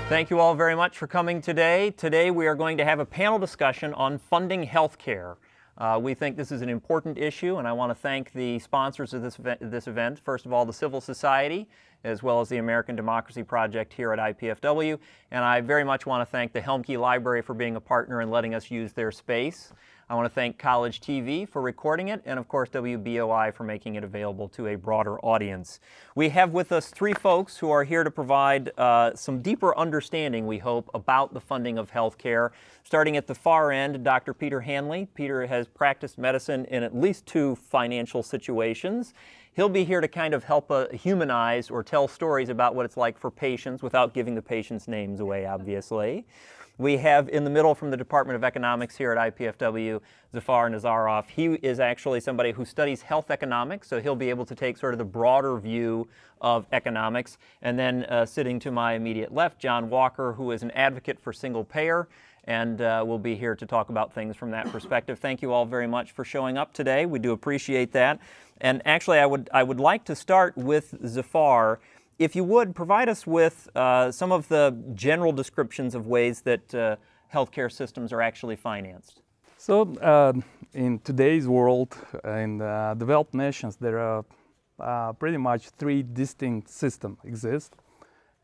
Thank you all very much for coming today. Today we are going to have a panel discussion on funding healthcare. We think this is an important issue, and I want to thank the sponsors of this event. First of all, the Civil Society, as well as the American Democracy Project here at IPFW. And I very much want to thank the Helmke Library for being a partner and letting us use their space. I want to thank College TV for recording it, and of course WBOI for making it available to a broader audience. We have with us three folks who are here to provide some deeper understanding, we hope, about the funding of healthcare. Starting at the far end, Dr. Peter Hanley. Peter has practiced medicine in at least 2 financial situations. He'll be here to kind of help humanize or tell stories about what it's like for patients without giving the patients' names away, obviously. We have in the middle from the Department of Economics here at IPFW, Zafar Nazarov. He is actually somebody who studies health economics, so he'll be able to take sort of the broader view of economics. And then sitting to my immediate left, John Walker, who is an advocate for single payer, and will be here to talk about things from that perspective. Thank you all very much for showing up today. We do appreciate that. And actually, I would like to start with Zafar. If you would, provide us with some of the general descriptions of ways that healthcare systems are actually financed. So in today's world, in developed nations, there are pretty much 3 distinct systems exist.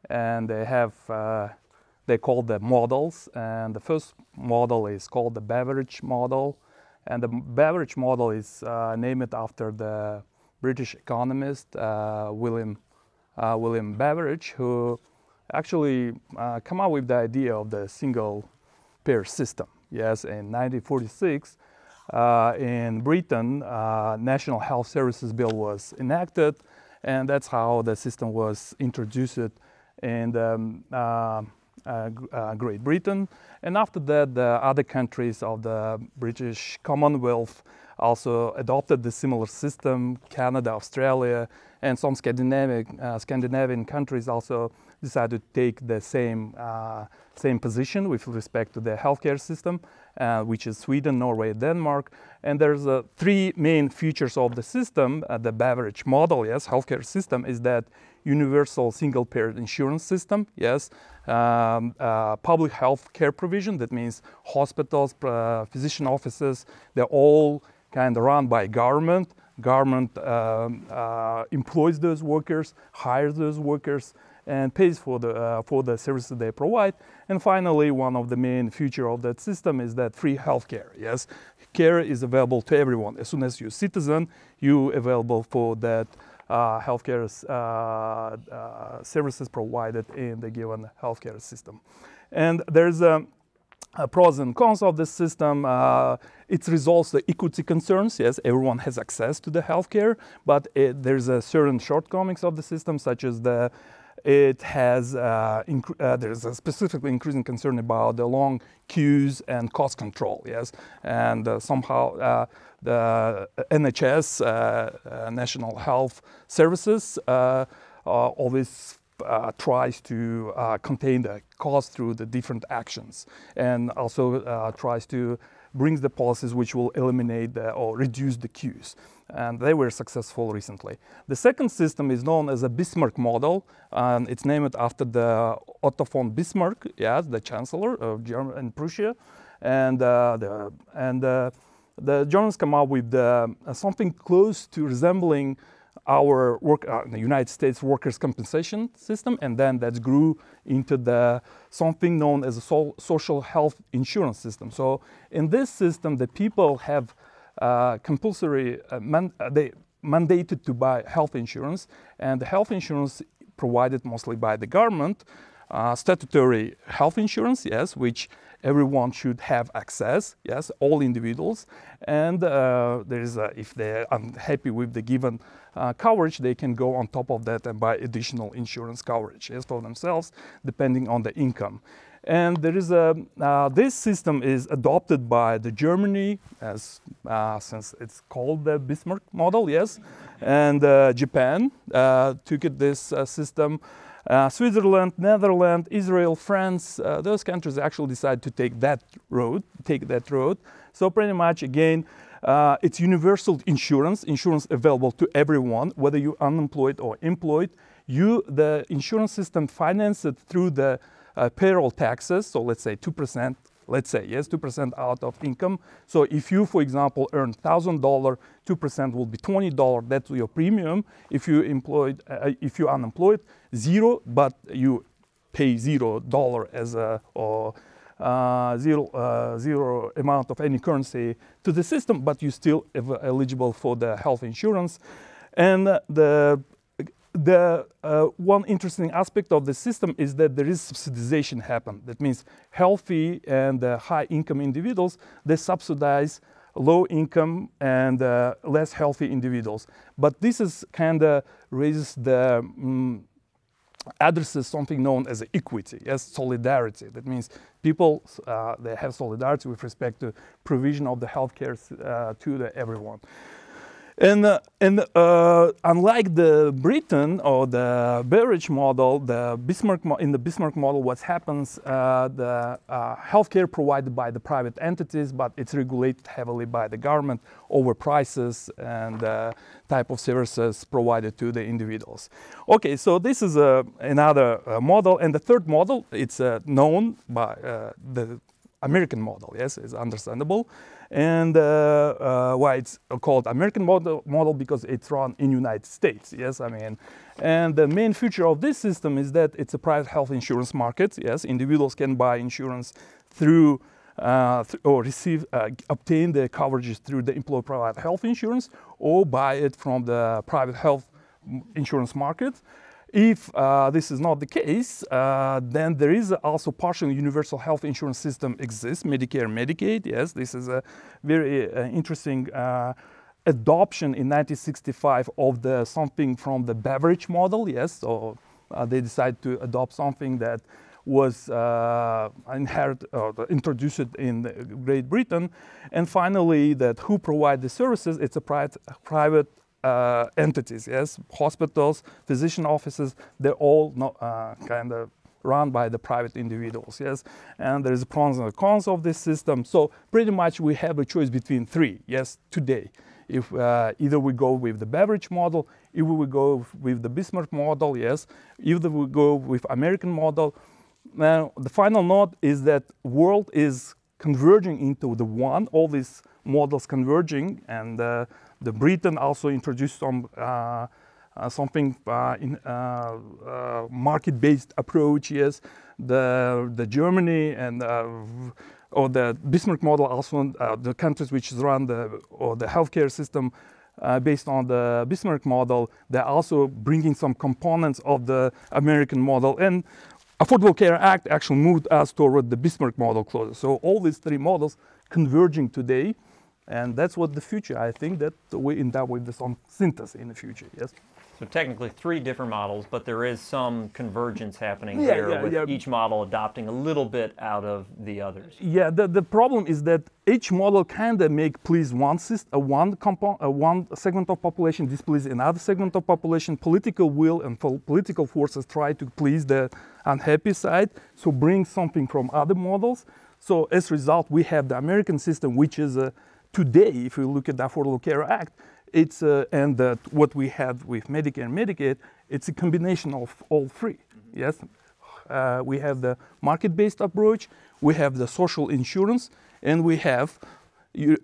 And they have, they call them models. And the first model is called the Beveridge model. And the Beveridge model is named after the British economist William Beveridge, who actually came up with the idea of the single payer system. Yes, in 1946, in Britain, National Health Services Bill was enacted, and that's how the system was introduced in Great Britain. And after that, the other countries of the British Commonwealth also adopted the similar system. Canada, Australia, and some Scandinavian countries also decided to take the same position with respect to the healthcare system, which is Sweden, Norway, Denmark. And there's 3 main features of the system. The Beveridge model, yes, healthcare system, is that universal single-payer insurance system, yes, public health care provision, that means hospitals, physician offices, they're all kind of run by government. Government employs those workers, hires those workers, and pays for the services they provide. And finally, one of the main features of that system is that free healthcare. Yes, care is available to everyone. As soon as you're a citizen, you're available for that healthcare services provided in the given healthcare system. And there's pros and cons of this system. It resolves the equity concerns. Yes, everyone has access to the healthcare, but there's a certain shortcomings of the system, such as it has there's a specifically increasing concern about the long queues and cost control. Yes, and somehow the NHS, National Health Services, always tries to contain the cost through the different actions, and also tries to bring the policies which will eliminate or reduce the queues. And they were successful recently. The second system is known as a Bismarck model, and it's named after the Otto von Bismarck, yes, the Chancellor of Germany and Prussia. And the Germans come up with something close to resembling our the United States workers' compensation system, and then that grew into something known as a social health insurance system. So in this system, the people have compulsory, they mandated to buy health insurance, and the health insurance provided mostly by the government, statutory health insurance, yes, which everyone should have access, yes, all individuals. And if they're unhappy with the given coverage, they can go on top of that and buy additional insurance coverage, yes, for themselves, depending on the income. And there is this system is adopted by the Germany, since it's called the Bismarck model, yes, and Japan took this system. Switzerland, Netherlands, Israel, France, those countries actually decide to take that road. So pretty much, again, it's universal insurance available to everyone, whether you're unemployed or employed. The insurance system finances through the payroll taxes, so let's say 2%, let's say, yes, 2% out of income. So if you, for example, earn $1,000, 2% will be $20, that's your premium. If you if you're unemployed, zero, but you pay $0 as a, or zero amount of any currency to the system, but you still eligible for the health insurance. And the one interesting aspect of the system is that there is subsidization happen. That means healthy and high income individuals, they subsidize low income and less healthy individuals. But this is kind of raises the addresses something known as equity, yes, solidarity. That means people, they have solidarity with respect to provision of the healthcare to everyone. And unlike the Britain or the Beveridge model, in the Bismarck model, what happens, the healthcare provided by the private entities, but it's regulated heavily by the government over prices and type of services provided to the individuals. Okay, so this is another model, and the third model, it's known by the American model, yes, it's understandable. And why it's called American model because it's run in United States, yes, I mean. And the main feature of this system is that it's a private health insurance market, yes. Individuals can buy insurance through or obtain the coverages through the employer-provided health insurance or buy it from the private health insurance market. If this is not the case, then there is also partial universal health insurance system exists, Medicare, Medicaid. Yes, this is a very interesting adoption in 1965 of something from the Beveridge model. Yes, so they decided to adopt something that was introduced in Great Britain. And finally, that who provide the services, it's a private entities, yes, hospitals, physician offices, they're all kind of run by the private individuals, yes, and there's pros and cons of this system. So pretty much we have a choice between three, yes, today. If either we go with the Beveridge model, either we go with the Bismarck model, yes, either we go with American model. Now the final note is that world is converging into the one, all these models converging, and the Britain also introduced some something in market-based approach. Yes, the Germany and or the Bismarck model also the countries which run the healthcare system based on the Bismarck model, they're also bringing some components of the American model. And Affordable Care Act actually moved us toward the Bismarck model closer. So all these three models converging today. And that's what the future, I think that we end up with some synthesis in the future, yes. So technically three different models, but there is some convergence happening here with each model adopting a little bit out of the others. Yeah, the problem is that each model kind of please one segment of population, displease another segment of population. Political will and political forces try to please the unhappy side, so bring something from other models. So as a result, we have the American system, which is today, if you look at the Affordable Care Act, it's what we have with Medicare and Medicaid, it's a combination of all three. Mm-hmm. Yes, we have the market-based approach, we have the social insurance, and we have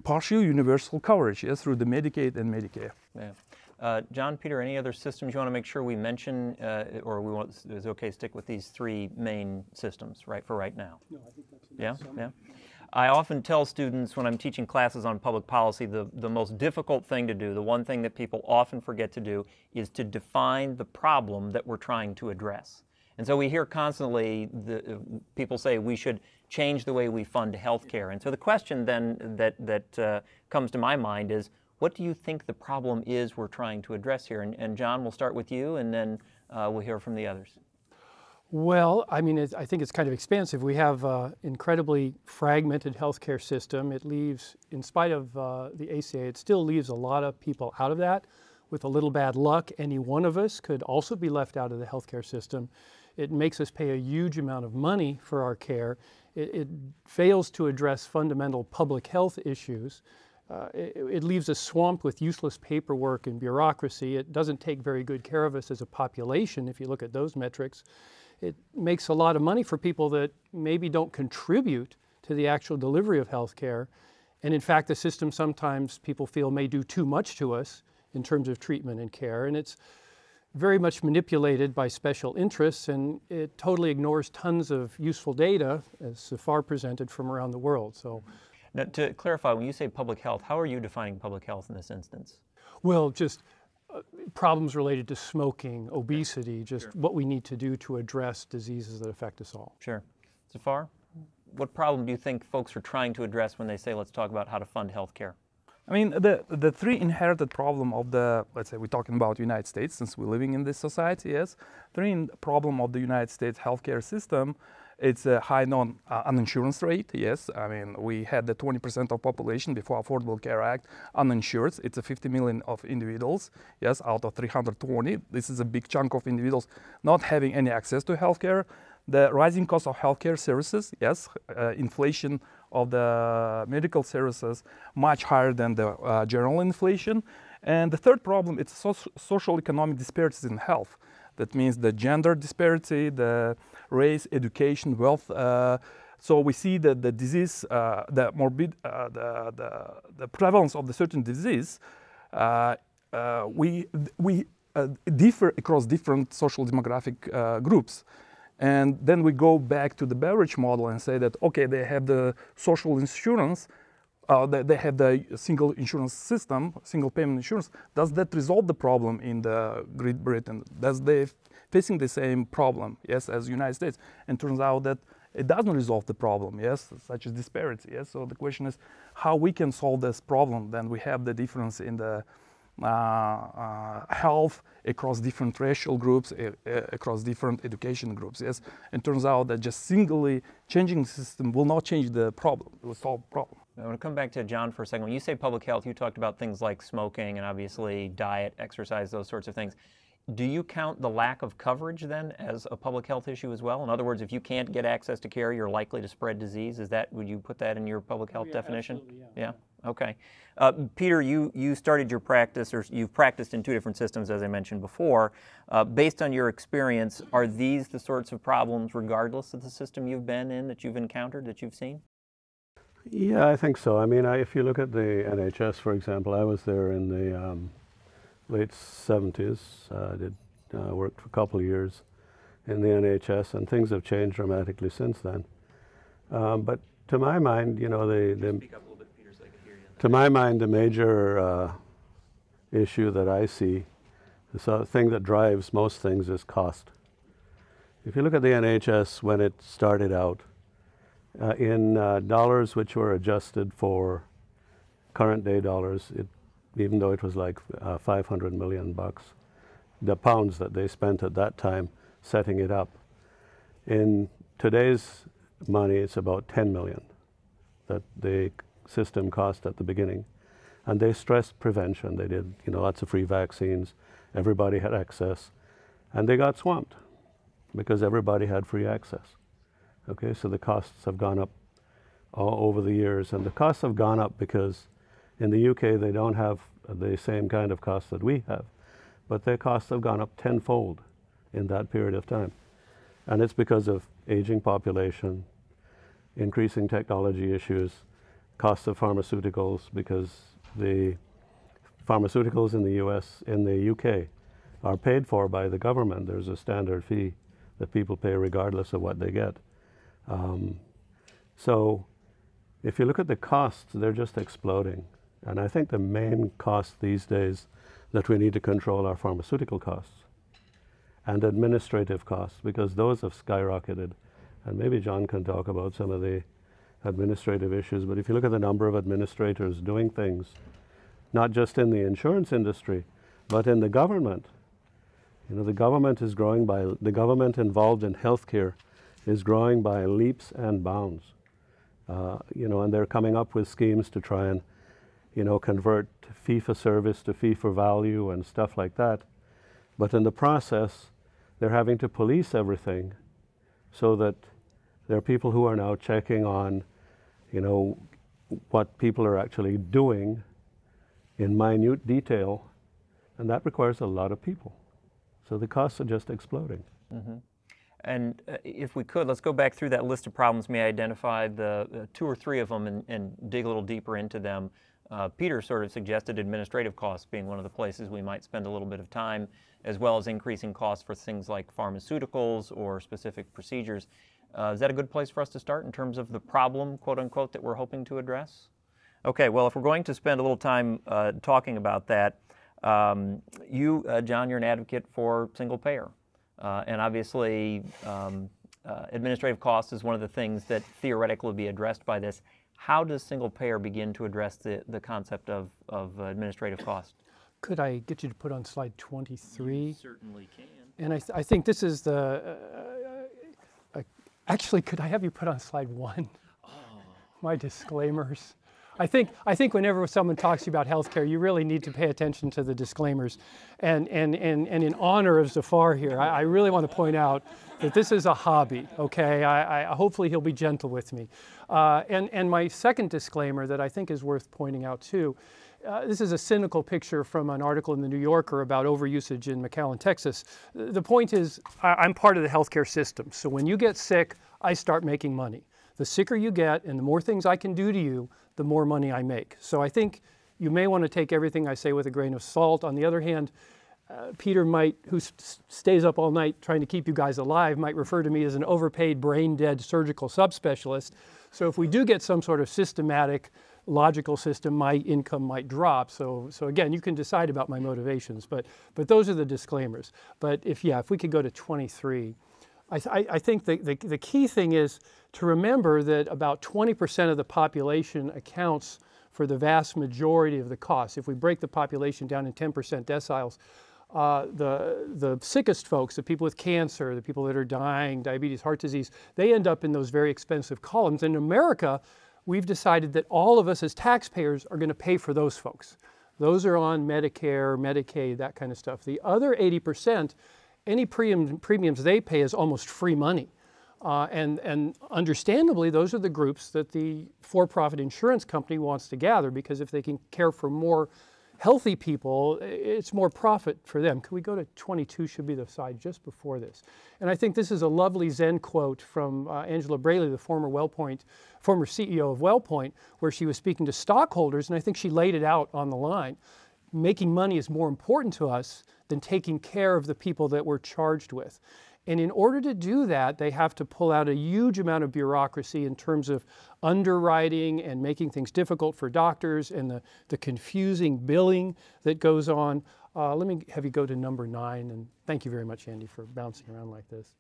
partial universal coverage, yes, through the Medicaid and Medicare. Yeah. John, Peter, any other systems you want to make sure we mention, or is it okay to stick with these three main systems for right now? No, I think that's enough. Yeah, yeah. I often tell students when I'm teaching classes on public policy, the most difficult thing to do, the one thing that people often forget to do, is to define the problem that we're trying to address. And so we hear constantly people say we should change the way we fund healthcare. And so the question then that comes to my mind is, what do you think the problem is we're trying to address here? And John, we'll start with you, and then we'll hear from the others. Well, I mean, I think it's kind of expansive. We have an incredibly fragmented healthcare system. It leaves, in spite of the ACA, it still leaves a lot of people out of that. With a little bad luck, any one of us could also be left out of the healthcare system. It makes us pay a huge amount of money for our care. It fails to address fundamental public health issues. It leaves us swamped with useless paperwork and bureaucracy. It doesn't take very good care of us as a population, if you look at those metrics. it makes a lot of money for people that maybe don't contribute to the actual delivery of health care. And in fact, the system sometimes people feel may do too much to us in terms of treatment and care. And it's very much manipulated by special interests, and it totally ignores tons of useful data, as Zafar presented, from around the world. So, now, to clarify, when you say public health, how are you defining public health in this instance? well, just problems related to smoking, obesity, just what we need to do to address diseases that affect us all. Sure. Zafar, what problem do you think folks are trying to address when they say, let's talk about how to fund health care? I mean, the three inherited problem of the, let's say we're talking about United States, since we're living in this society, yes, problem of the United States healthcare system, it's a high uninsurance rate, yes. I mean, we had the 20% of population before Affordable Care Act uninsured. It's a 50 million of individuals, yes, out of 320. This is a big chunk of individuals not having any access to healthcare. The rising cost of healthcare services, yes, inflation of the medical services much higher than the general inflation. And the third problem, it's social economic disparities in health. That means the gender disparity, the race, education, wealth. So we see that the disease, the prevalence of the certain disease, we differ across different social demographic groups. And then we go back to the Beveridge model and say that, okay, they have the social insurance, they have the single insurance system, single payment insurance. Does that resolve the problem in the Great Britain? Does they facing the same problem, yes, as United States? And turns out that it doesn't resolve the problem, yes, such as disparity, yes. So the question is how we can solve this problem. Then we have the difference in the health across different racial groups, across different education groups, yes. And turns out that just singly changing the system will not change the problem, it will solve the problem. I want to come back to John for a second. When you say public health, you talked about things like smoking and obviously diet, exercise, those sorts of things. Do you count the lack of coverage then as a public health issue as well? In other words, if you can't get access to care, you're likely to spread disease. Would you put that in your public health definition? Absolutely, yeah. Okay. Peter, you started your practice, or you've practiced in two different systems, as I mentioned before. Based on your experience, are these the sorts of problems, regardless of the system you've been in, that you've encountered, that you've seen? Yeah, I think so. I mean, if you look at the NHS, for example, I was there in the late 70s. I did worked for a couple of years in the NHS, and things have changed dramatically since then. But to my mind, you know, Speak up a little bit, Peter, so I can hear you. to my mind, the major issue that I see, the thing that drives most things, is cost. If you look at the NHS when it started out, in dollars which were adjusted for current day dollars, even though it was like 500 million bucks, the pounds that they spent at that time setting it up. In today's money, it's about 10 million that the system cost at the beginning. And they stressed prevention. They did, you know, lots of free vaccines. Everybody had access. And they got swamped because everybody had free access. Okay, so the costs have gone up all over the years. And the costs have gone up because in the UK, they don't have the same kind of costs that we have. But their costs have gone up tenfold in that period of time. And it's because of aging population, increasing technology issues, costs of pharmaceuticals, because the pharmaceuticals in the UK are paid for by the government. There's a standard fee that people pay regardless of what they get. So if you look at the costs, they're just exploding. And I think the main cost these days that we need to control are pharmaceutical costs and administrative costs, because those have skyrocketed. And maybe John can talk about some of the administrative issues, but if you look at the number of administrators doing things, not just in the insurance industry, but in the government, you know, the government involved in healthcare is growing by leaps and bounds. You know, and they're coming up with schemes to try and, you know, convert fee-for-service to fee-for-value and stuff like that. But in the process, they're having to police everything so that there are people who are now checking on, you know, what people are actually doing in minute detail, and that requires a lot of people. So the costs are just exploding. Mm-hmm. And if we could, let's go back through that list of problems. May I identify the two or three of them and dig a little deeper into them? Peter sort of suggested administrative costs being one of the places we might spend a little bit of time, as well as increasing costs for things like pharmaceuticals or specific procedures. Is that a good place for us to start in terms of the problem, quote unquote, that we're hoping to address? Okay, well, if we're going to spend a little time talking about that, you, John, you're an advocate for single payer. And obviously, administrative costs is one of the things that theoretically will be addressed by this. How does single payer begin to address the concept of administrative cost? Could I get you to put on slide 23? You certainly can. And I think this is the, actually, could I have you put on slide 1? Oh. My disclaimers. I think whenever someone talks to you about healthcare, you really need to pay attention to the disclaimers. And in honor of Zafar here, I really want to point out that this is a hobby, okay? Hopefully he'll be gentle with me. And my second disclaimer that I think is worth pointing out too, this is a cynical picture from an article in the New Yorker about overusage in McAllen, Texas. The point is, I'm part of the healthcare system. So when you get sick, I start making money. The sicker you get and the more things I can do to you, the more money I make. So I think you may want to take everything I say with a grain of salt. On the other hand, Peter might, who stays up all night trying to keep you guys alive, might refer to me as an overpaid, brain-dead surgical subspecialist. So if we do get some sort of systematic, logical system, my income might drop. So again, you can decide about my motivations, but those are the disclaimers. But if we could go to 23. I think the key thing is to remember that about 20% of the population accounts for the vast majority of the costs. If we break the population down in 10% deciles, the sickest folks, the people with cancer, the people that are dying, diabetes, heart disease, they end up in those very expensive columns. In America, we've decided that all of us as taxpayers are going to pay for those folks. Those are on Medicare, Medicaid, that kind of stuff. The other 80%, any premiums they pay is almost free money. And understandably, those are the groups that the for-profit insurance company wants to gather, because if they can care for more healthy people, it's more profit for them. Could we go to 22, should be the slide just before this. And I think this is a lovely Zen quote from Angela Braley, the former CEO of WellPoint, where she was speaking to stockholders, and I think she laid it out on the line. Making money is more important to us than taking care of the people that we're charged with. And in order to do that, they have to pull out a huge amount of bureaucracy in terms of underwriting and making things difficult for doctors and the confusing billing that goes on. Let me have you go to number 9, and thank you very much, Andy, for bouncing around like this.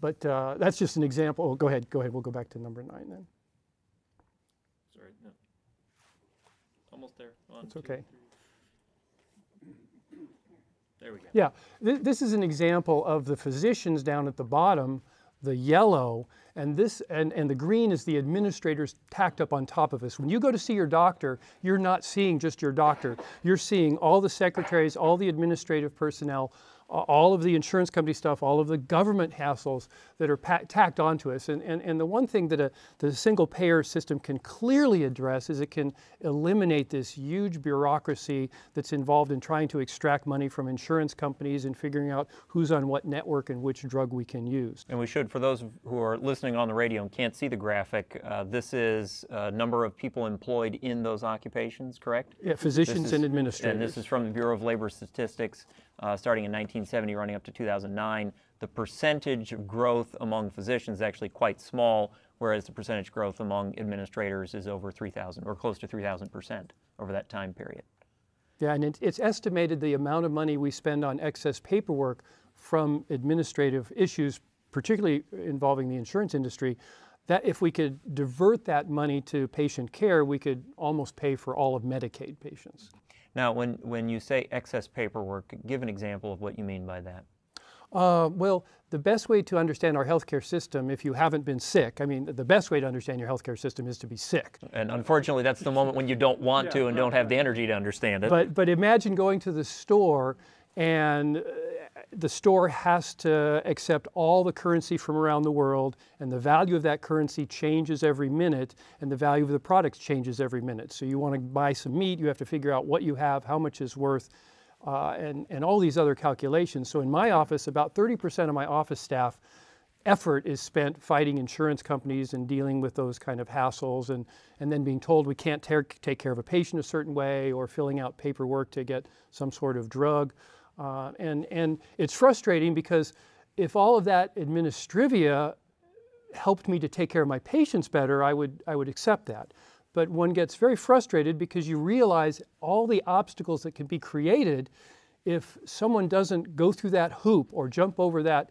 But that's just an example. Oh, go ahead, we'll go back to number 9 then. Sorry, no. Almost there. It's okay. There we go. Yeah, this is an example of the physicians down at the bottom, the yellow, and the green is the administrators tacked up on top of us. When you go to see your doctor, you're not seeing just your doctor. You're seeing all the secretaries, all the administrative personnel, all of the insurance company stuff, all of the government hassles that are tacked onto us. And the one thing that the single payer system can clearly address is it can eliminate this huge bureaucracy that's involved in trying to extract money from insurance companies and figuring out who's on what network and which drug we can use. And we should, for those who are listening on the radio and can't see the graphic, this is a number of people employed in those occupations, correct? Yeah, physicians and administrators. And this is from the Bureau of Labor Statistics, starting in 1970, running up to 2009. The percentage of growth among physicians is actually quite small, whereas the percentage growth among administrators is over 3,000, or close to 3,000% over that time period. Yeah, and it's estimated the amount of money we spend on excess paperwork from administrative issues, particularly involving the insurance industry, that if we could divert that money to patient care, we could almost pay for all of Medicaid patients. Now, when you say excess paperwork, give an example of what you mean by that. Well, the best way to understand our healthcare system, if you haven't been sick, I mean, the best way to understand your healthcare system is to be sick. And unfortunately, that's the moment when you don't want to and don't have the energy to understand it. But imagine going to the store, and the store has to accept all the currency from around the world, and the value of that currency changes every minute, and the value of the products changes every minute. So you want to buy some meat, you have to figure out what you have, how much it's worth. and all these other calculations. So in my office, about 30% of my office staff effort is spent fighting insurance companies and dealing with those kind of hassles, and then being told we can't take care of a patient a certain way, or filling out paperwork to get some sort of drug. And it's frustrating, because if all of that administrivia helped me to take care of my patients better, I would accept that. But one gets very frustrated because you realize all the obstacles that can be created if someone doesn't go through that hoop or jump over that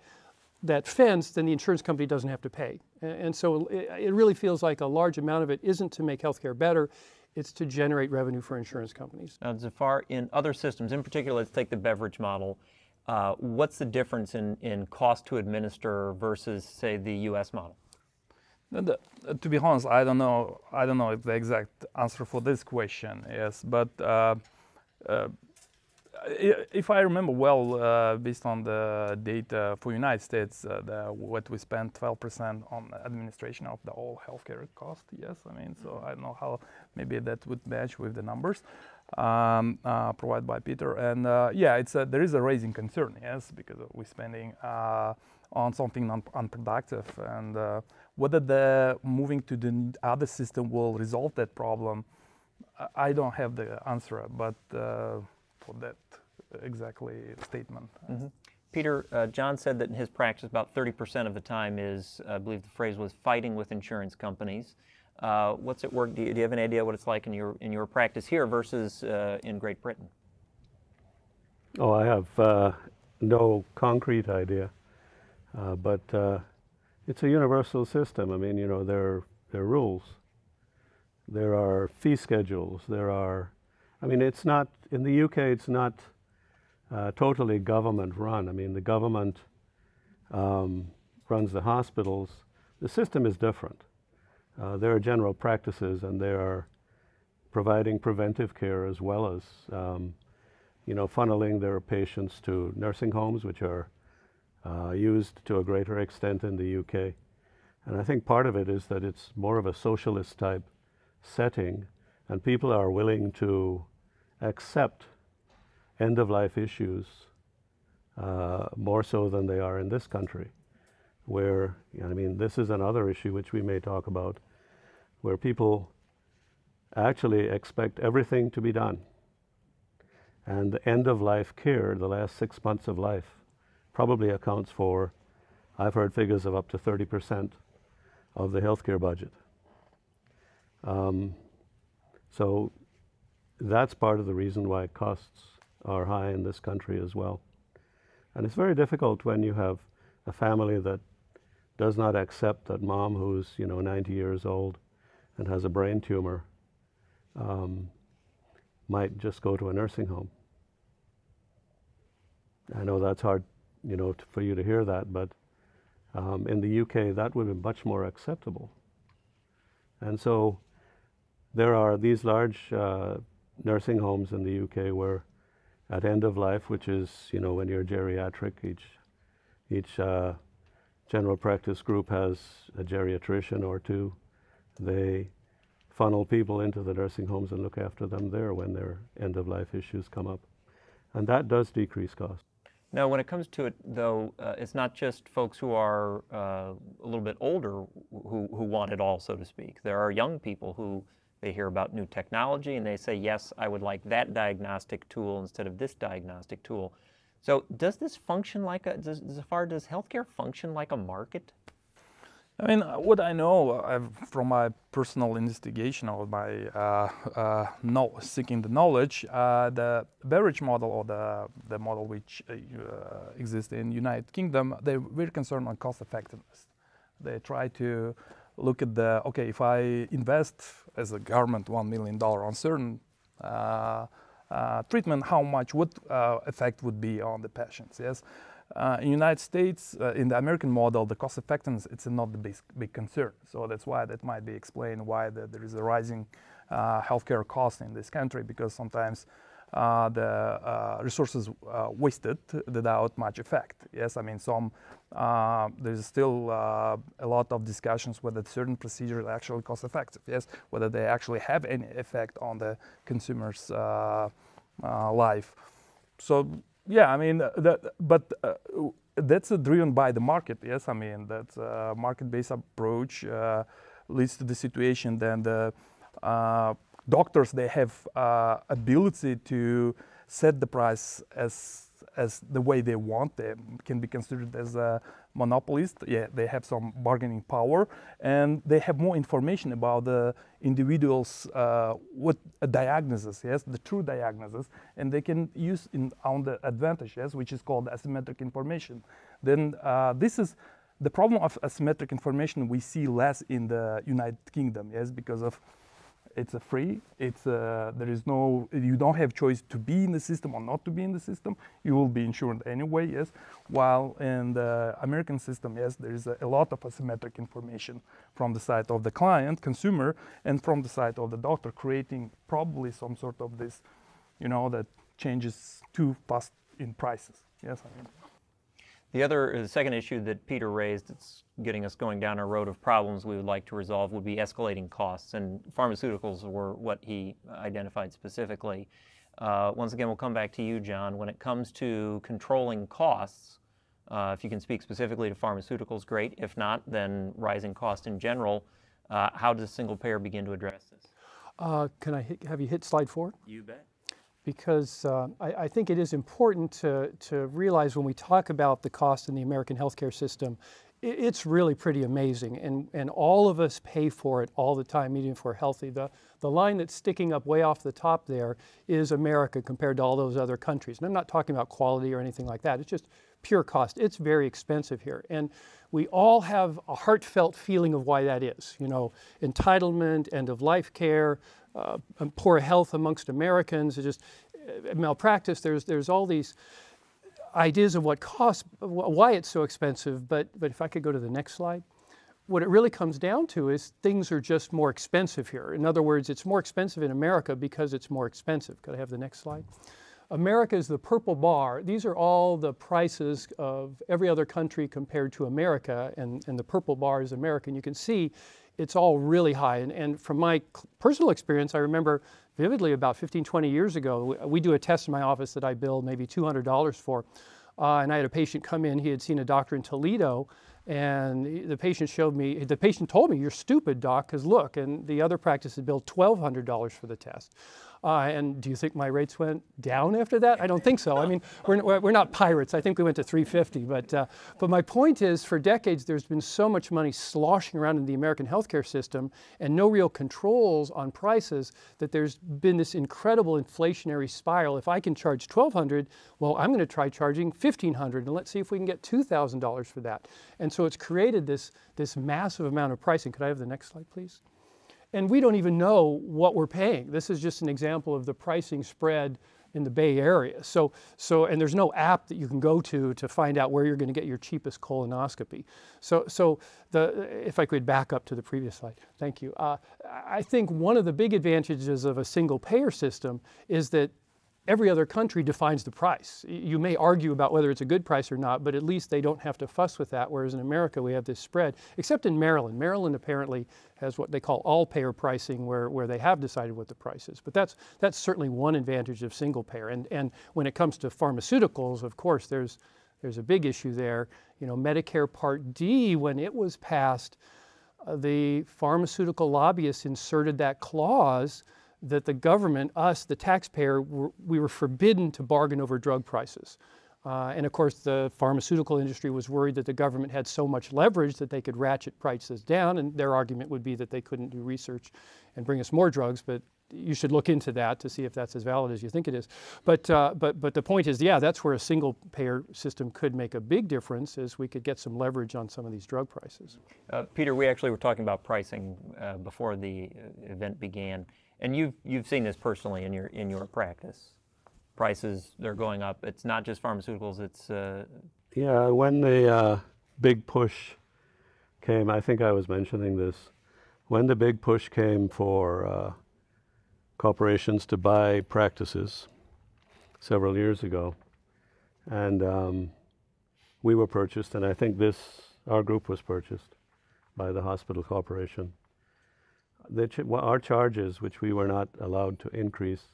fence. Then the insurance company doesn't have to pay. And so it really feels like a large amount of it isn't to make healthcare better, it's to generate revenue for insurance companies. Now, Zafar, in other systems, in particular, let's take the beverage model. What's the difference in cost to administer versus, say, the U.S. model? To be honest, I don't know if the exact answer for this question is, but if I remember well, based on the data for United States, what we spend 12% on administration of the whole healthcare cost. Yes, I mean, so I don't know how maybe that would match with the numbers provided by Peter. And yeah, there is a raising concern, yes, because we're spending on something unproductive, and whether the moving to the other system will resolve that problem, I don't have the answer, but for that exactly statement. Mm-hmm. Peter, John said that in his practice about 30% of the time is, I believe the phrase was, fighting with insurance companies. What's it work? Do you have any idea what it's like in your practice here versus in Great Britain? Oh, I have no concrete idea, but it's a universal system. I mean, you know, there are rules, there are fee schedules, I mean, it's not, in the UK, it's not totally government run. I mean, the government runs the hospitals. The system is different. There are general practices, and they are providing preventive care as well as, you know, funneling their patients to nursing homes, which are used to a greater extent in the UK. And I think part of it is that it's more of a socialist type setting, and people are willing to accept end-of-life issues more so than they are in this country, where, I mean, this is another issue which we may talk about, where people actually expect everything to be done. And the end-of-life care, the last 6 months of life, probably accounts for, I've heard figures of up to 30% of the healthcare budget. So that's part of the reason why costs are high in this country as well. And it's very difficult when you have a family that does not accept that mom, who's, you know, 90 years old and has a brain tumor, might just go to a nursing home. I know that's hard, you know, for you to hear that, but in the UK that would be much more acceptable. And so there are these large nursing homes in the UK where at end of life, which is, you know, when you're geriatric, each general practice group has a geriatrician or two. They funnel people into the nursing homes and look after them there when their end of life issues come up. And that does decrease costs. Now, when it comes to it, though, it's not just folks who are a little bit older who want it all, so to speak. There are young people who they hear about new technology and they say, yes, I would like that diagnostic tool instead of this diagnostic tool. So does this function like does healthcare function like a market? I mean, what I know from my personal investigation or my seeking the knowledge, the beverage model or the model which exists in United Kingdom, they're very concerned on cost effectiveness. They try to look at okay, if I invest as a government $1 million on certain treatment, what effect would be on the patients, yes? In the United States, in the American model, the cost effectiveness, it's not the big concern. So that's why that might be explained why there is a rising healthcare cost in this country, because sometimes the resources wasted without much effect. Yes, I mean, there's still a lot of discussions whether certain procedures are actually cost effective, yes, whether they actually have any effect on the consumer's life. so yeah, I mean, that's driven by the market. Yes, I mean that market-based approach leads to the situation. Then the doctors, they have ability to set the price as the way they want. They can be considered as a monopolist. Yeah, they have some bargaining power, and they have more information about the individual's what a diagnosis, yes, the true diagnosis, and they can use on the advantage, yes, which is called asymmetric information. Then this is the problem of asymmetric information we see less in the United Kingdom, yes, because of it's a free. It's there is no. You don't have choice to be in the system or not to be in the system. You will be insured anyway. Yes. While in the American system, yes, there is a lot of asymmetric information from the side of the client, consumer, and from the side of the doctor, creating probably some sort of this, that changes too fast in prices. Yes. I mean. The second issue that Peter raised that's getting us going down a road of problems we would like to resolve would be escalating costs, and pharmaceuticals were what he identified specifically. Once again, we'll come back to you, John. When it comes to controlling costs, if you can speak specifically to pharmaceuticals, great. If not, then rising cost in general. How does single payer begin to address this? Can I have you hit slide 4? You bet. Because I think it is important to realize when we talk about the cost in the American healthcare system, it's really pretty amazing, and all of us pay for it all the time, even if we're healthy. The line that's sticking up way off the top there is America compared to all those other countries. And I'm not talking about quality or anything like that. It's just pure cost. It's very expensive here. And we all have a heartfelt feeling of why that is. Entitlement, end-of-life care, poor health amongst Americans, just malpractice. There's all these ideas of what costs, why it's so expensive. But if I could go to the next slide, what it really comes down to is things are just more expensive here. In other words, it's more expensive in America because it's more expensive. Could I have the next slide? America is the purple bar. These are all the prices of every other country compared to America, and the purple bar is America. And you can see it's all really high. And from my personal experience, I remember vividly about 15, 20 years ago, we do a test in my office that I billed maybe $200 for. And I had a patient come in. He had seen a doctor in Toledo, and the patient told me, "You're stupid, doc, because look," and the other practice had billed $1,200 for the test. And do you think my rates went down after that? I don't think so. I mean, we're not pirates. I think we went to $350. But my point is, for decades, there's been so much money sloshing around in the American healthcare system and no real controls on prices that there's been this incredible inflationary spiral. If I can charge $1,200, well, I'm going to try charging $1,500, and let's see if we can get $2,000 for that. And so it's created this massive amount of pricing. Could I have the next slide, please? And we don't even know what we're paying. This is just an example of the pricing spread in the Bay Area. And there's no app that you can go to find out where you're going to get your cheapest colonoscopy. If I could back up to the previous slide, thank you. I think one of the big advantages of a single payer system is that every other country defines the price. You may argue about whether it's a good price or not, but at least they don't have to fuss with that, whereas in America we have this spread, except in Maryland. Maryland apparently has what they call all-payer pricing, where they have decided what the price is. But that's certainly one advantage of single payer. And when it comes to pharmaceuticals, of course, there's a big issue there. Medicare Part D, when it was passed, the pharmaceutical lobbyists inserted that clause that the government, us, the taxpayer, we were forbidden to bargain over drug prices. And of course, the pharmaceutical industry was worried that the government had so much leverage that they could ratchet prices down, and their argument would be that they couldn't do research and bring us more drugs, but you should look into that to see if that's as valid as you think it is. But the point is, yeah, that's where a single payer system could make a big difference, is we could get some leverage on some of these drug prices. Peter, we actually were talking about pricing before the event began. And you've seen this personally in your practice. Prices, they're going up. It's not just pharmaceuticals. It's yeah. When the big push came, I think I was mentioning this. When the big push came for corporations to buy practices several years ago, and we were purchased, and I think our group was purchased by the hospital corporation. Our charges, which we were not allowed to increase,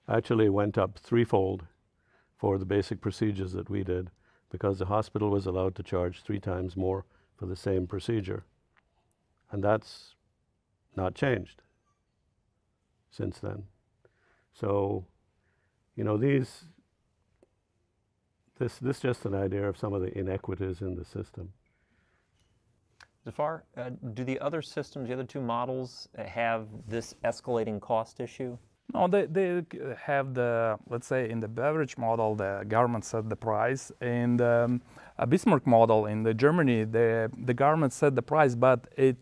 actually went up threefold for the basic procedures that we did, because the hospital was allowed to charge 3 times more for the same procedure. And that's not changed since then. So, you know, this is just an idea of some of the inequities in the system. Zafar, do the other systems, the other 2 models, have this escalating cost issue? No, they have the, let's say, in the beverage model, the government set the price. In the Bismarck model in Germany, the government set the price, but it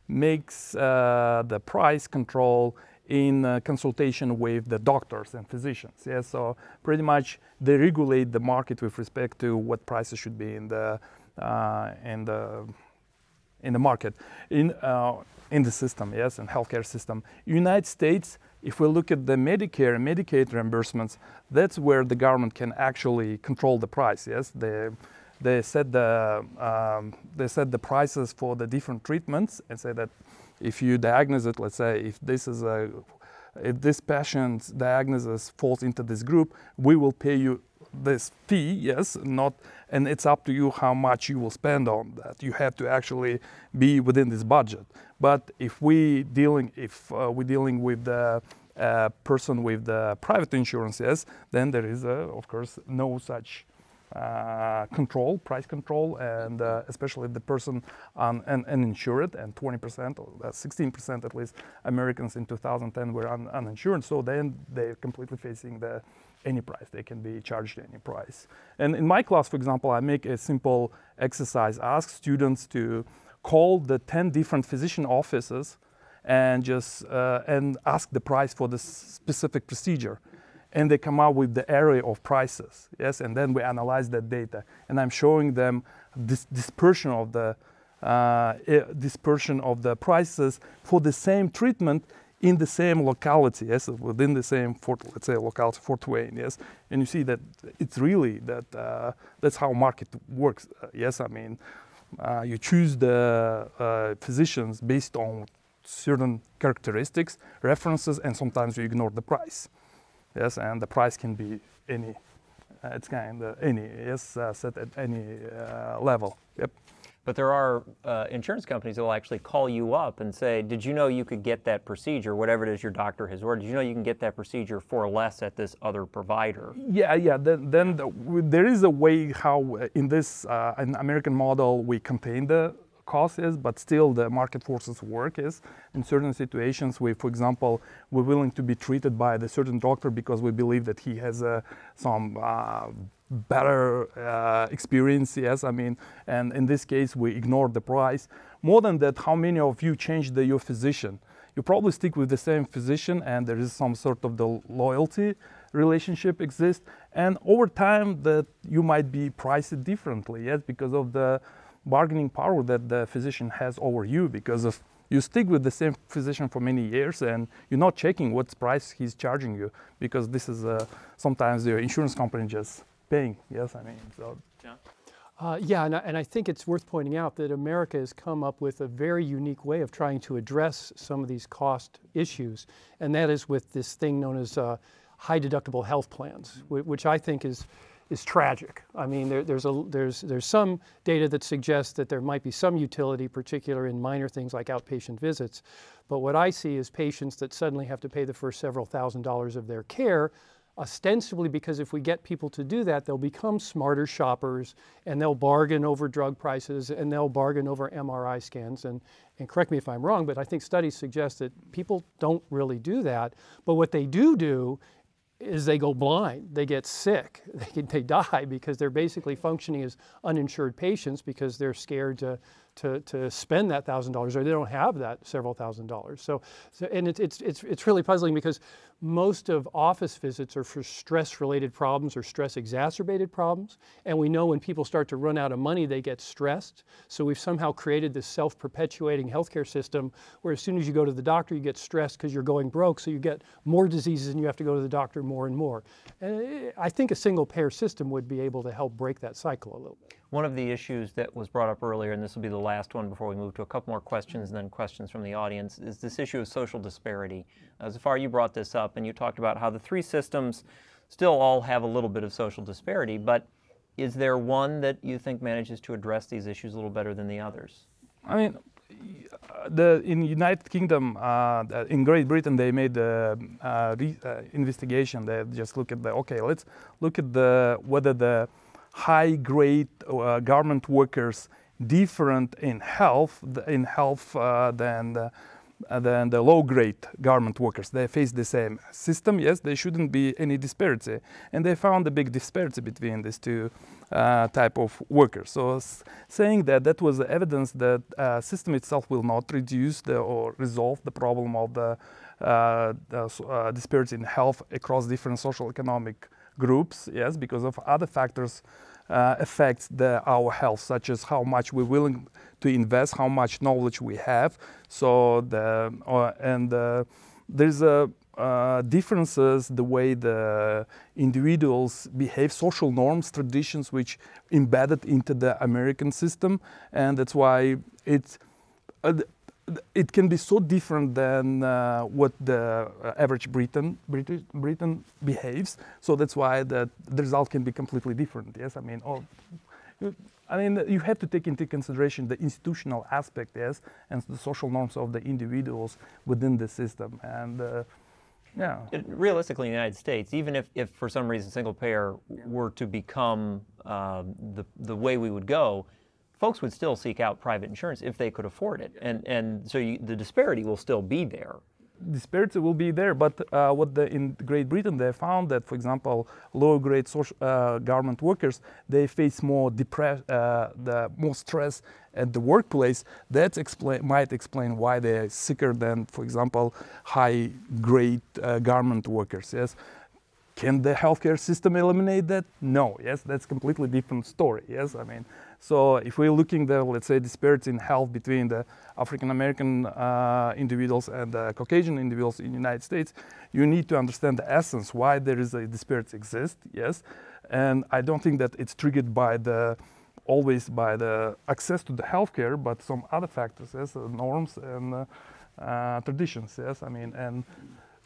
makes the price control in consultation with the doctors and physicians. Yeah, so pretty much they regulate the market with respect to what prices should be in the market, in the system, yes, in healthcare system. United States, if we look at the Medicare and Medicaid reimbursements, that's where the government can actually control the price. Yes, they set the prices for the different treatments and say that if you diagnose it, let's say if this patient's diagnosis falls into this group, we will pay you this fee, yes, and it's up to you how much you will spend on that. You have to actually be within this budget. But if we're dealing with the person with the private insurance, yes, then there is, of course, no such price control, and especially the person uninsured, and 20% or 16% at least Americans in 2010 were uninsured. So then they're completely facing any price. They can be charged any price. And in my class, for example, I make a simple exercise. I ask students to call the 10 different physician offices and just and ask the price for the specific procedure. And they come out with the array of prices, yes, and then we analyze that data. And I'm showing them this dispersion of the prices for the same treatment in the same locality, yes, within the same, let's say, locality, Fort Wayne, yes. And you see that it's really that's how market works, yes. I mean, you choose the physicians based on certain characteristics, references, and sometimes you ignore the price. Yes, and the price can be any, it's kind of any, yes, set at any level. Yep. But there are insurance companies that will actually call you up and say, did you know you could get that procedure, whatever it is your doctor has ordered, did you know you can get that procedure for less at this other provider? Yeah. Then there is a way how in this in American model we contain the cost is, but still the market forces work is in certain situations where, for example, we're willing to be treated by the certain doctor because we believe that he has some better experience, yes, I mean, and in this case we ignore the price. More than that, how many of you changed your physician? You probably stick with the same physician and there is some sort of the loyalty relationship exists, and over time that you might be priced differently, yes, because of the bargaining power that the physician has over you, because of you stick with the same physician for many years and you're not checking what price he's charging you, because this is sometimes the insurance company just paying, yes, I mean, so. Yeah, and I think it's worth pointing out that America has come up with a very unique way of trying to address some of these cost issues, and that is with this thing known as high deductible health plans, which I think is tragic. I mean, there's some data that suggests that there might be some utility, particularly in minor things like outpatient visits. But what I see is patients that suddenly have to pay the first several $1,000s of their care, ostensibly because if we get people to do that, they'll become smarter shoppers and they'll bargain over drug prices and they'll bargain over MRI scans. And correct me if I'm wrong, but I think studies suggest that people don't really do that. But what they do is they go blind, they get sick, they die because they're basically functioning as uninsured patients because they're scared to spend that $1,000 or they don't have that several $1,000s. So and it's really puzzling because most of office visits are for stress-related problems or stress-exacerbated problems. And we know when people start to run out of money, they get stressed. So we've somehow created this self-perpetuating healthcare system where as soon as you go to the doctor, you get stressed because you're going broke. So you get more diseases and you have to go to the doctor more and more. And I think a single-payer system would be able to help break that cycle a little bit. One of the issues that was brought up earlier, and this will be the last one before we move to a couple more questions and then questions from the audience, is this issue of social disparity. Zafar, you brought this up and you talked about how the 3 systems still all have a little bit of social disparity, but is there one that you think manages to address these issues a little better than the others? I mean, in United Kingdom, in Great Britain, they made investigation. They just look at let's look at whether the high-grade garment workers different in health than the low-grade garment workers. They face the same system. Yes, there shouldn't be any disparity, and they found a big disparity between these two type of workers. So saying that was the evidence that system itself will not reduce or resolve the problem of the disparity in health across different social economic groups. Yes, because of other factors affects our health, such as how much we're willing to invest, how much knowledge we have. So there's differences the way the individuals behave, social norms, traditions, which embedded into the American system, and that's why it can be so different than what the average Briton behaves. So that's why the result can be completely different. Yes, I mean, you have to take into consideration the institutional aspect, yes, and the social norms of the individuals within the system. And yeah. Realistically, in the United States, even if for some reason single payer were to become the way we would go, folks would still seek out private insurance if they could afford it, and so the disparity will still be there. Disparity will be there, but in Great Britain they found that, for example, lower-grade garment workers, they face more more stress at the workplace. That might explain why they're sicker than, for example, high-grade garment workers. Yes. Can the healthcare system eliminate that? No. Yes, that's a completely different story. Yes, I mean, so if we're looking at, let's say, disparity in health between the African American individuals and the Caucasian individuals in the United States, you need to understand the essence why there is a disparity exist. Yes, and I don't think that it's triggered always by the access to the healthcare, but some other factors, yes, norms and traditions. Yes, I mean, and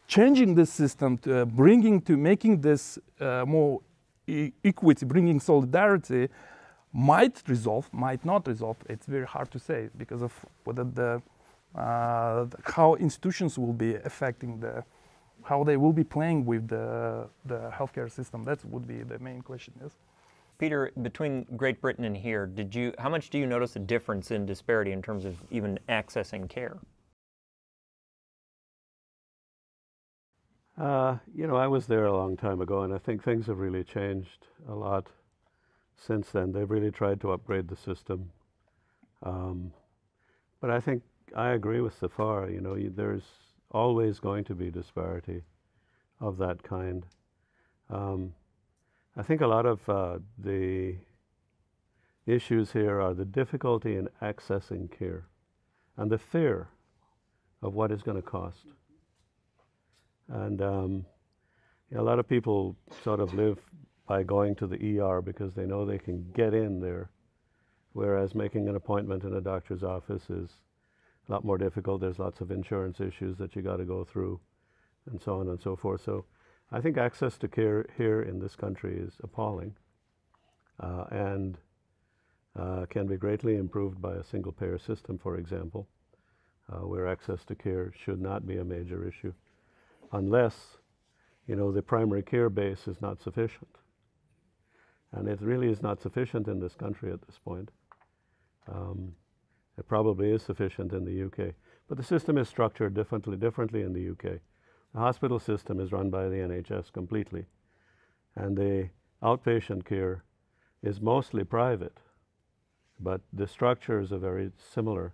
changing this system to making this more equity, bringing solidarity, might resolve, might not resolve. It's very hard to say because of whether how institutions will be affecting how they will be playing with the healthcare system. That would be the main question. Yes. Peter, between Great Britain and here, how much do you notice a difference in disparity in terms of even accessing care? I was there a long time ago, and I think things have really changed a lot since then. They've really tried to upgrade the system. But I think I agree with Safar. There's always going to be disparity of that kind. I think a lot of the issues here are the difficulty in accessing care and the fear of what it's going to cost. And a lot of people sort of live by going to the ER because they know they can get in there, whereas making an appointment in a doctor's office is a lot more difficult. There's lots of insurance issues that you got to go through, and so on and so forth. So I think access to care here in this country is appalling, and can be greatly improved by a single-payer system, for example, where access to care should not be a major issue, unless, the primary care base is not sufficient. And it really is not sufficient in this country at this point. It probably is sufficient in the UK. But the system is structured differently in the UK. The hospital system is run by the NHS completely. And the outpatient care is mostly private. But the structures are very similar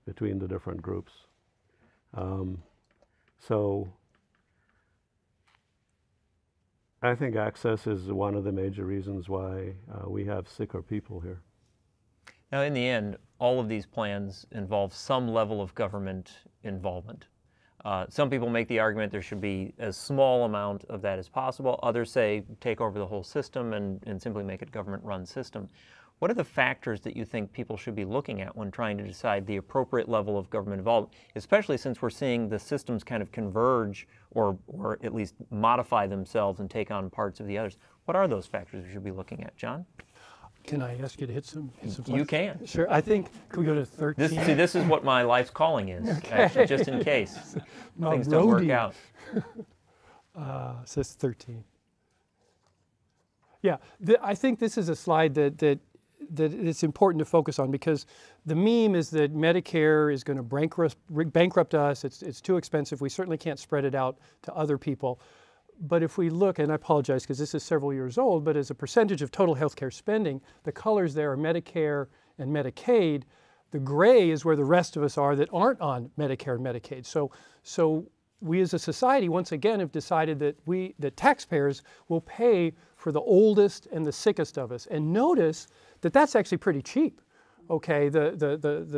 between the different groups. So I think access is one of the major reasons why we have sicker people here. Now, in the end, all of these plans involve some level of government involvement. Some people make the argument there should be as small amount of that as possible. Others say take over the whole system and simply make it a government-run system. What are the factors that you think people should be looking at when trying to decide the appropriate level of government involvement, especially since we're seeing the systems kind of converge or at least modify themselves and take on parts of the others? What are those factors we should be looking at, John? Can I ask you to hit some You can. Sure. I think, can we go to 13? This is what my life's calling is, actually, just in case things don't work out. Says 13. Yeah, I think this is a slide that it's important to focus on, because the meme is that Medicare is going to bankrupt us. It's too expensive. We certainly can't spread it out to other people. But if we look, and I apologize because this is several years old, but as a percentage of total healthcare spending, the colors there are Medicare and Medicaid. The gray is where the rest of us are that aren't on Medicare and Medicaid. So we as a society, once again, have decided that taxpayers will pay for the oldest and the sickest of us. And notice that that's actually pretty cheap. Okay,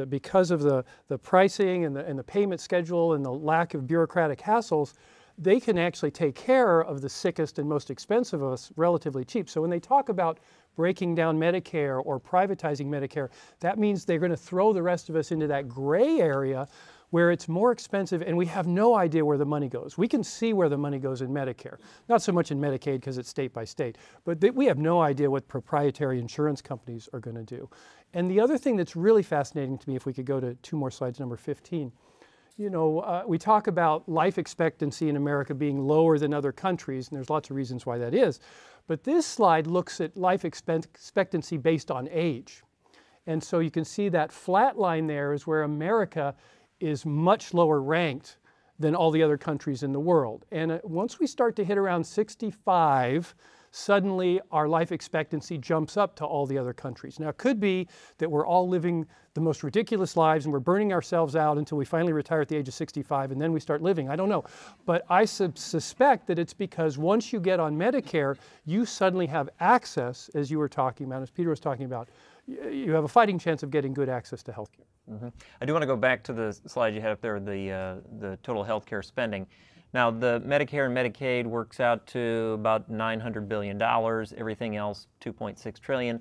because of the pricing and the payment schedule and the lack of bureaucratic hassles, they can actually take care of the sickest and most expensive of us relatively cheap. So when they talk about breaking down Medicare or privatizing Medicare, that means they're going to throw the rest of us into that gray area where it's more expensive and we have no idea where the money goes. We can see where the money goes in Medicare, not so much in Medicaid because it's state by state, but we have no idea what proprietary insurance companies are going to do. And the other thing that's really fascinating to me, if we could go to 2 more slides, number 15, we talk about life expectancy in America being lower than other countries, and there's lots of reasons why that is. But this slide looks at life expectancy based on age. And so you can see that flat line there is where America is much lower ranked than all the other countries in the world. And once we start to hit around 65, suddenly our life expectancy jumps up to all the other countries. Now, it could be that we're all living the most ridiculous lives and we're burning ourselves out until we finally retire at the age of 65 and then we start living. I don't know. But I suspect that it's because once you get on Medicare, you suddenly have access, as you were talking about, as Peter was talking about, you have a fighting chance of getting good access to health care. Mm-hmm. I do want to go back to the slide you had up there, the total health care spending. Now, the Medicare and Medicaid works out to about $900 billion, everything else $2.6 trillion.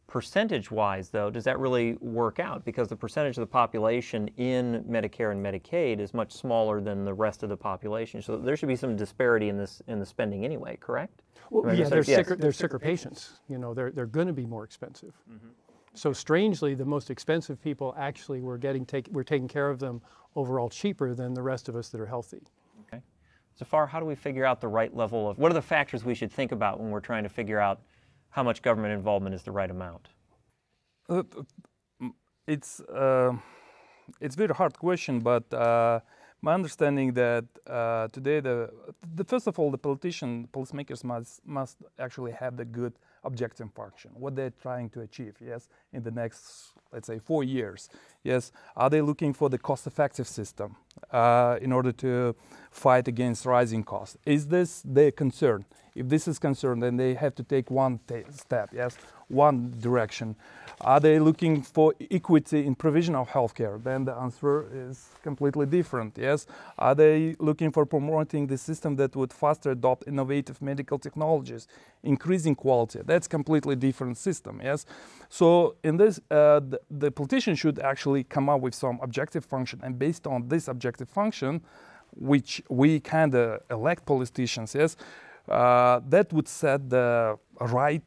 Percentage-wise, though, does that really work out? Because the percentage of the population in Medicare and Medicaid is much smaller than the rest of the population. So there should be some disparity in the spending anyway, correct? Well, yeah, they're sicker patients. They're going to be more expensive. Mm-hmm. So strangely, the most expensive people actually we're taking care of them overall cheaper than the rest of us that are healthy. Okay. Zafar, how do we figure out the right level of, what are the factors we should think about when we're trying to figure out how much government involvement is the right amount? It's a very hard question, but my understanding that today, first of all, the policymakers must actually have the good objective function, what they're trying to achieve, yes, in the next, let's say, 4 years. Yes, are they looking for the cost-effective system in order to fight against rising costs? Is this their concern? If this is concern, then they have to take one step, yes, one direction. Are they looking for equity in provision of healthcare? Then the answer is completely different, yes. Are they looking for promoting the system that would faster adopt innovative medical technologies, increasing quality? That's completely different system, yes. So in this, the politician should actually come up with some objective function, and based on this objective function, which we kind of elect politicians, yes, that would set the right,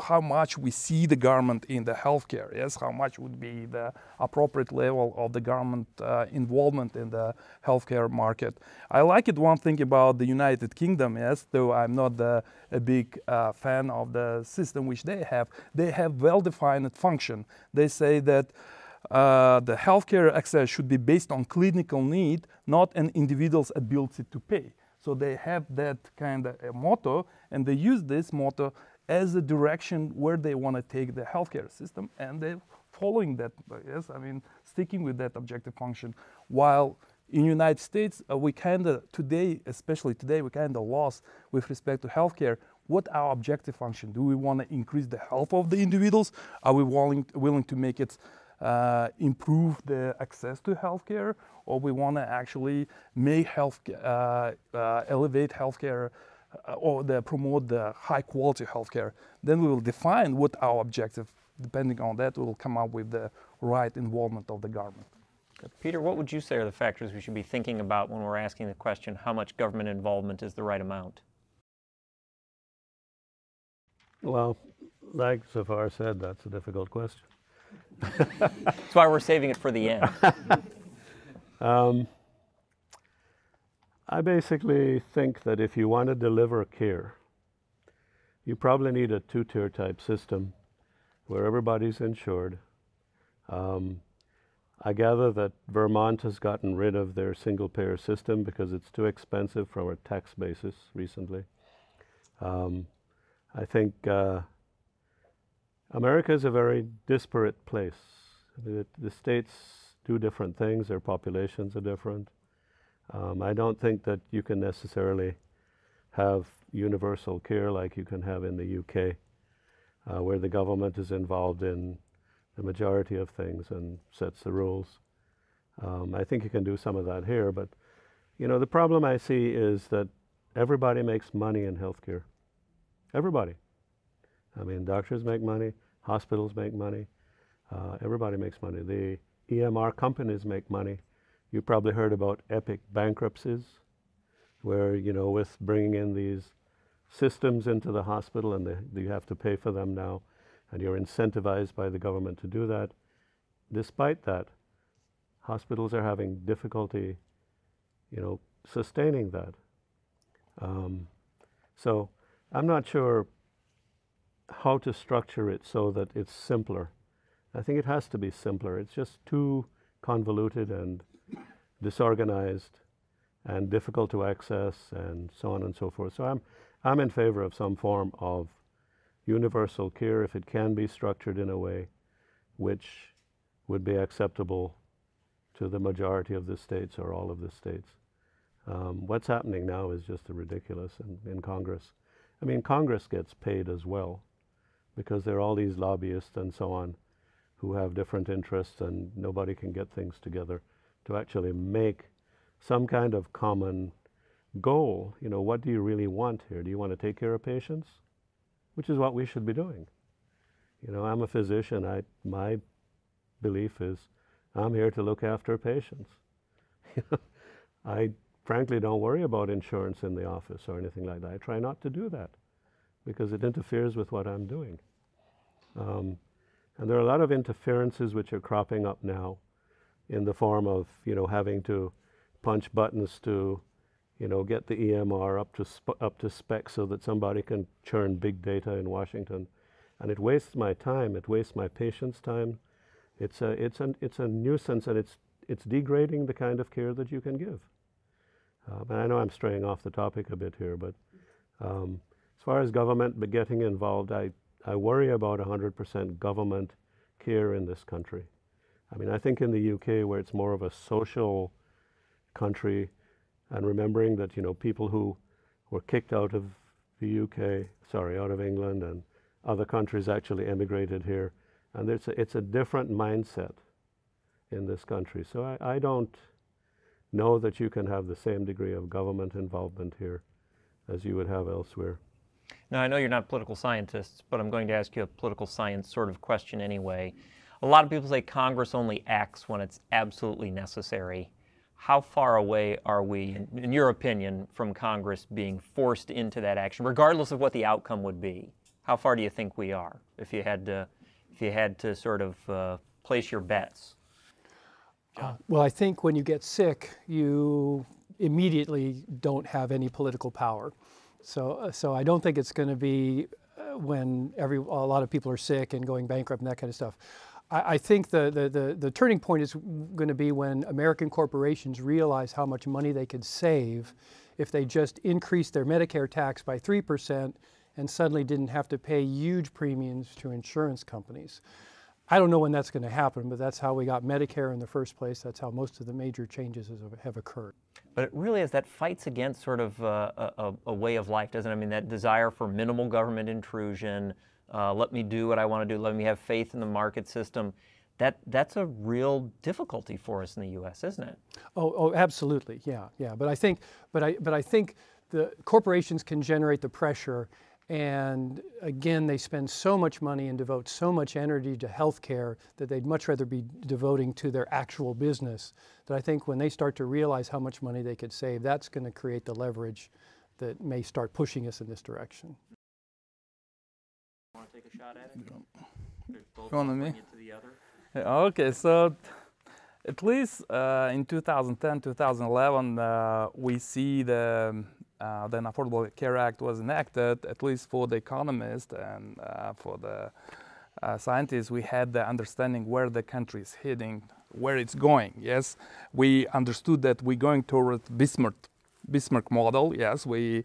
how much we see the government in the healthcare, yes, how much would be the appropriate level of the government involvement in the healthcare market. I like it one thing about the United Kingdom, yes, though I'm not a big fan of the system which they have well-defined function. They say that the healthcare access should be based on clinical need, not an individual's ability to pay. So they have that kind of a motto, and they use this motto as a direction where they want to take the healthcare system, and they're following that, yes, I mean, sticking with that objective function. While in the United States, we kind of today, especially today, we kind of lost with respect to healthcare. What our objective function? Do we want to increase the health of the individuals? Are we willing to make it improve the access to healthcare, or we want to actually make elevate healthcare or promote the high quality healthcare, then we will define what our objective. Depending on that, we will come up with the right involvement of the government. Peter, what would you say are the factors we should be thinking about when we're asking the question, how much government involvement is the right amount? Well, like Zafar said, that's a difficult question. That's why we're saving it for the end. I basically think that if you want to deliver care, you probably need a two-tier type system where everybody's insured. I gather that Vermont has gotten rid of their single-payer system because it's too expensive from a tax basis recently. I think America is a very disparate place. The states do different things, their populations are different. I don't think that you can necessarily have universal care like you can have in the UK, where the government is involved in the majority of things and sets the rules. I think you can do some of that here, but you know, the problem I see is that everybody makes money in healthcare. Everybody. I mean, doctors make money, hospitals make money, everybody makes money. The EMR companies make money. You probably heard about epic bankruptcies, where, you know, with bringing in these systems into the hospital and you have to pay for them now, and you're incentivized by the government to do that. Despite that, hospitals are having difficulty, you know, sustaining that. So I'm not sure how to structure it so that it's simpler. I think it has to be simpler. It's just too convoluted and disorganized and difficult to access and so on and so forth. So I'm in favor of some form of universal care if it can be structured in a way which would be acceptable to the majority of the states or all of the states. What's happening now is just ridiculous in Congress. I mean, Congress gets paid as well because there are all these lobbyists and so on who have different interests, and nobody can get things together to actually make some kind of common goal. You know, what do you really want here? Do you want to take care of patients? Which is what we should be doing. You know, I'm a physician. My belief is I'm here to look after patients. I frankly don't worry about insurance in the office or anything like that. I try not to do that because it interferes with what I'm doing. And there are a lot of interferences which are cropping up now in the form of, you know, having to punch buttons to, you know, get the EMR up to spec so that somebody can churn big data in Washington. And it wastes my time, it wastes my patients' time. It's a nuisance, and it's degrading the kind of care that you can give. And I know I'm straying off the topic a bit here, but as far as government getting involved, I worry about 100% government care in this country. I mean, I think in the UK, where it's more of a social country, and remembering that, you know, people who were kicked out of the UK, out of England and other countries actually emigrated here, and it's a different mindset in this country. So I don't know that you can have the same degree of government involvement here as you would have elsewhere. Now, I know you're not political scientists, but I'm going to ask you a political science sort of question anyway. A lot of people say Congress only acts when it's absolutely necessary. How far away are we, in your opinion, from Congress being forced into that action, regardless of what the outcome would be? How far do you think we are, if you had to sort of place your bets? Well, I think when you get sick, you immediately don't have any political power. So I don't think it's going to be when a lot of people are sick and going bankrupt and that kind of stuff. I think the turning point is going to be when American corporations realize how much money they could save if they just increased their Medicare tax by 3% and suddenly didn't have to pay huge premiums to insurance companies. I don't know when that's going to happen, but that's how we got Medicare in the first place. That's how most of the major changes have occurred. But it really is, that fights against sort of a way of life, doesn't it? I mean, that desire for minimal government intrusion, let me do what I want to do, let me have faith in the market system. That's a real difficulty for us in the U.S., isn't it? Oh, absolutely, yeah. But I think the corporations can generate the pressure, and again, they spend so much money and devote so much energy to healthcare that they'd much rather be devoting to their actual business, that I think when they start to realize how much money they could save, that's going to create the leverage that may start pushing us in this direction. Want to take a shot at it? Both You want me? it to the other. Okay, so at least in 2010, 2011, we see the Affordable Care Act was enacted. At least for the economists and for the scientists, we had the understanding where the country is heading, where it's going. Yes, we understood that we're going toward Bismarck model. Yes, we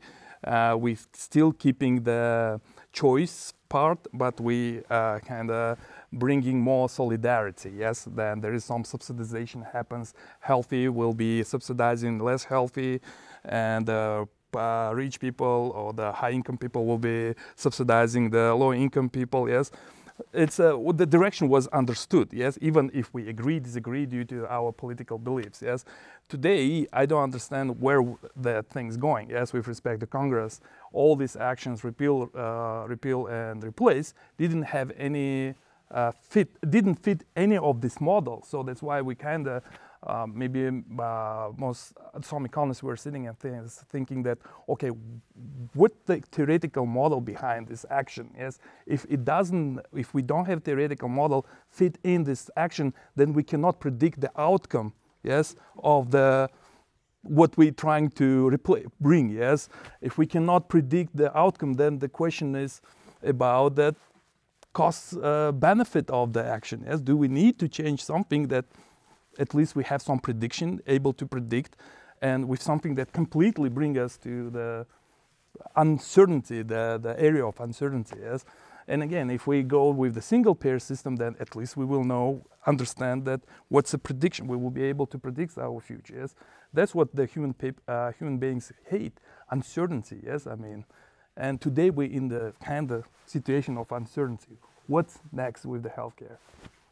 still keeping the choice part, but we kind of bringing more solidarity. Yes, then there is some subsidization happens. Healthy will be subsidizing less healthy, and rich people or the high income people will be subsidizing the low income people. Yes, it's the direction was understood. Yes, even if we disagree due to our political beliefs. Yes, today I don't understand where the thing's going. Yes, with respect to Congress, all these actions, repeal and replace, didn't have any didn't fit any of this model. So that's why we kind of maybe some economists were sitting and thinking that, okay, what the theoretical model behind this action is? If we don't have theoretical model fit in this action, then we cannot predict the outcome, yes, of what we're trying to bring, yes. If we cannot predict the outcome, then the question is about that cost benefit of the action. Yes, do we need to change something that at least we have some prediction, able to predict, and with something that completely bring us to the uncertainty, the area of uncertainty. Yes, and again, if we go with the single payer system, then at least we will understand that what's a prediction. We will be able to predict our future. Yes, that's what the human beings hate, uncertainty. Yes, I mean. And today we're in the kind of situation of uncertainty. What's next with the healthcare?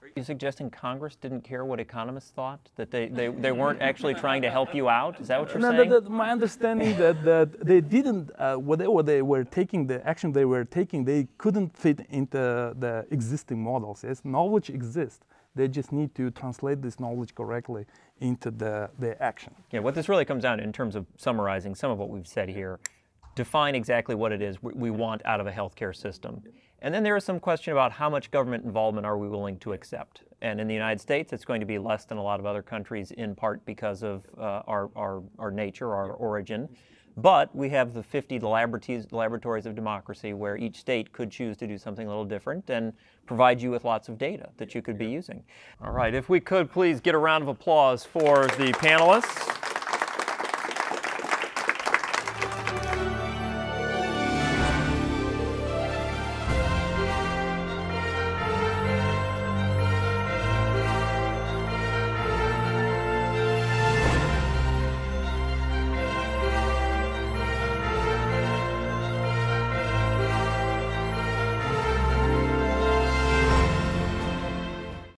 Are you suggesting Congress didn't care what economists thought? That they weren't actually trying to help you out? Is that what you're saying? My understanding that they didn't, whatever they were taking, the action they were taking, they couldn't fit into the existing models. Yes, knowledge exists. They just need to translate this knowledge correctly into the action. Yeah, what this really comes down to, in terms of summarizing some of what we've said here, define exactly what it is we want out of a healthcare system. And then there is some question about how much government involvement are we willing to accept. And in the United States, it's going to be less than a lot of other countries, in part because of our nature, our origin. But we have the 50 laboratories of democracy where each state could choose to do something a little different and provide you with lots of data that you could be using. All right, if we could please get a round of applause for the panelists.